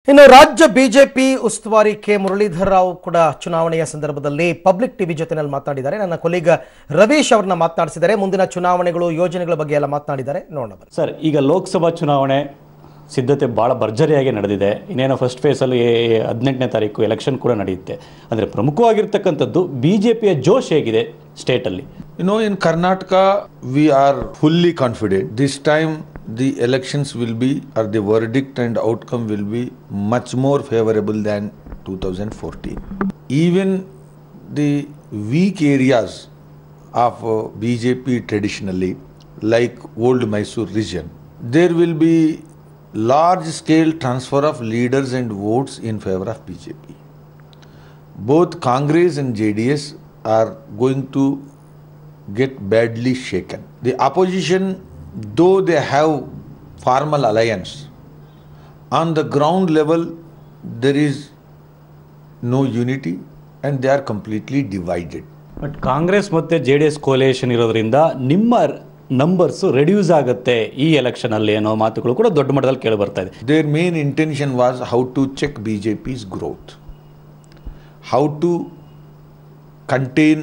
ಇನ್ನು ರಾಜ್ಯ ಬಿಜೆಪಿ ಉಸ್ತುವಾರಿ ಕೆ ಮುರಳೀಧರ್ ರಾವ್ ಕೂಡ ಚುನಾವಣೆಯ ಸಂದರ್ಭದಲ್ಲಿ ಪಬ್ಲಿಕ್ ಟಿವಿ ಜೊತೆನಲ್ಲಿ ಮಾತನಾಡಿದ್ದಾರೆ. ನನ್ನ ಕೊಲೀಗ ರವೀಶ್ ಅವರನ್ನ ಮಾತನಾಡಿಸಿದ್ದಾರೆ. ಮುಂದಿನ ಚುನಾವಣೆಗಳು ಯೋಜನೆಗಳ ಬಗ್ಗೆ ಎಲ್ಲ ಮಾತನಾಡಿದ್ದಾರೆ. ನೋಡೋಣ ಸರ್. ಈಗ ಲೋಕಸಭಾ ಚುನಾವಣೆ ಸಿದ್ಧತೆ ಭಾಳ ಭರ್ಜರಿಯಾಗಿ ನಡೆದಿದೆ. ಇನ್ನೇನೋ ಫಸ್ಟ್ ಫೇಸಲ್ಲಿ 18ನೇ ತಾರೀಕು ಎಲೆಕ್ಷನ್ ಕೂಡ ನಡೆಯುತ್ತೆ. ಅಂದರೆ ಪ್ರಮುಖವಾಗಿರ್ತಕ್ಕಂಥದ್ದು ಬಿಜೆಪಿಯ ಜೋಶ್ ಹೇಗಿದೆ ಸ್ಟೇಟಲ್ಲಿ? In Karnataka, we are fully confident. This time the elections will be, or the verdict and outcome will be much more favorable than 2014. Even the weak areas of BJP traditionally, like old Mysore region, there will be large scale transfer of leaders and votes in favor of BJP. Both Congress and JDS are going to get badly shaken. The opposition, though they have formal alliance, on the ground level there is no unity and they are completely divided. But Congress ಮತ್ತು JDS ಕೋಲಿಯೇಷನ್ ಇರೋದ್ರಿಂದ ನಿಮ್ಮ numbers reduce ಆಗುತ್ತೆ ಈ election ಅಲ್ಲಿ ಅನ್ನೋ ಮಾತುಗಳು ಕೂಡ ದೊಡ್ಡ ಮಟ್ಟದಲ್ಲಿ ಕೇಳಿ ಬರ್ತಾ ಇದೆ. Their main intention was how to check BJP's growth, how to contain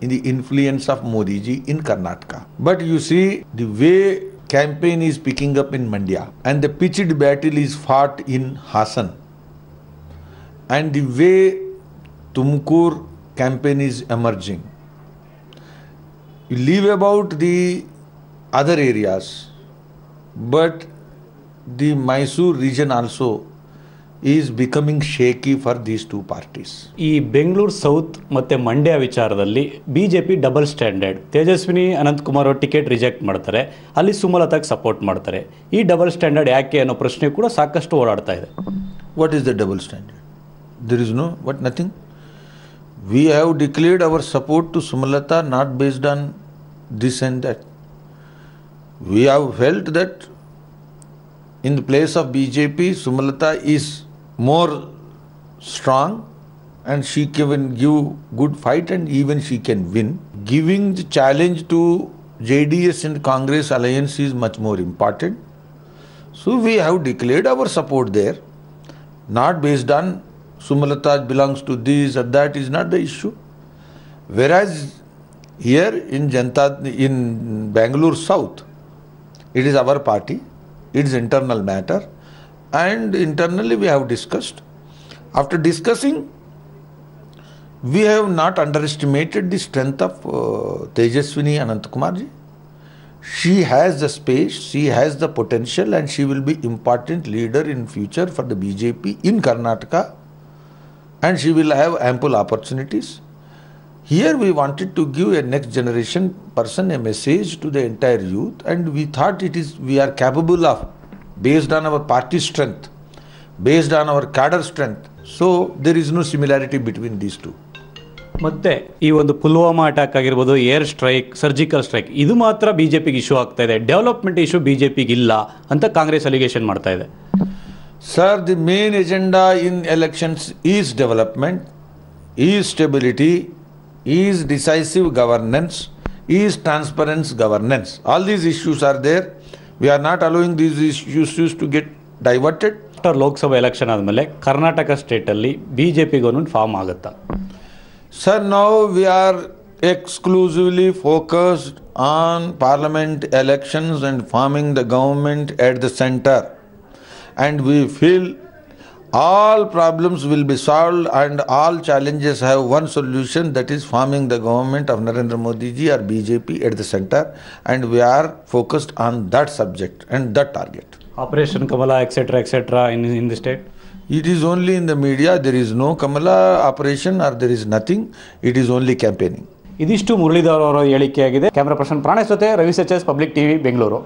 in the influence of Modi ji in Karnataka. But you see the way campaign is picking up in Mandya and the pitched battle is fought in Hassan, and the way Tumkur campaign is emerging. You leave about the other areas, but the Mysore region also is becoming shaky for these two parties. ಈ Bengaluru south ಮತ್ತು ಮಂಡ್ಯ ವಿಚಾರದಲ್ಲಿ BJP double standard. Tejaswini Ananthkumar ticket reject ಮಾಡ್ತಾರೆ, ಅಲ್ಲಿ ಸುಮಲತಾಗೆ support ಮಾಡ್ತಾರೆ. ಈ double standard ಯಾಕೆ ಅನ್ನೋ ಪ್ರಶ್ನೆ ಕೂಡ ಸಾಕಷ್ಟು ಓಡಾಡ್ತಾ ಇದೆ. What is the double standard? There is nothing. We have declared our support to Sumalata not based on this and that. We have felt that in the place of BJP, Sumalata is more strong and she can give good fight and even she can win. Giving the challenge to JDS and Congress alliance is much more important. So we have declared our support there, not based on Sumalata belongs to this or that is not the issue. Whereas here in Bangalore South, it is our party, it is internal matter, and internally we have discussed. After discussing, we have not underestimated the strength of Tejaswini Anantkumar ji. She has the space, she has the potential, and she will be important leader in future for the BJP in Karnataka, and she will have ample opportunities. Here we wanted to give a next generation person a message to the entire youth, and we thought we are capable of, based on our party strength, based on our cadre strength. So there is no similarity between these two. ಮತ್ತೆ ಈ ಒಂದು Pulwama attack ಆಗಿರ್ಬೋದು, air strike, surgical strike, ಇದು ಮಾತ್ರ ಬಿಜೆಪಿಗೆ issue ಆಗ್ತಾ ಇದೆ. Development issue ಬಿಜೆಪಿಗೆ ಇಲ್ಲ ಅಂತ ಕಾಂಗ್ರೆಸ್ ಅಲಿಗೇಷನ್ ಮಾಡ್ತಾ ಇದೆ. Sir, the main agenda in elections is development, is stability, is decisive governance, is transparent governance. All these issues are there. We are not allowing these issues to get diverted. After Lok Sabha election ಆದಮೇಲೆ Karnataka ಸ್ಟೇಟಲ್ಲಿ BJP government form ಆಗುತ್ತಾ? Sir, now we are exclusively focused on parliament elections and forming the government at the center. And we feel all problems will be solved and all challenges have one solution, that is forming the government of Narendra Modi ji or BJP at the center, and we are focused on that subject and that target. Operation Kamala, etc. in the state? It is only in the media. There is no Kamala operation or there is nothing. It is only campaigning. ಇದಿಷ್ಟು ಮುರಳೀಧರ್ ಅವರ ಹೇಳಿಕೆಯಾಗಿದೆ. Camera person Pranesh ಜೊತೆ Ravi ಸೆಚಸ್, public TV, Bengaluru.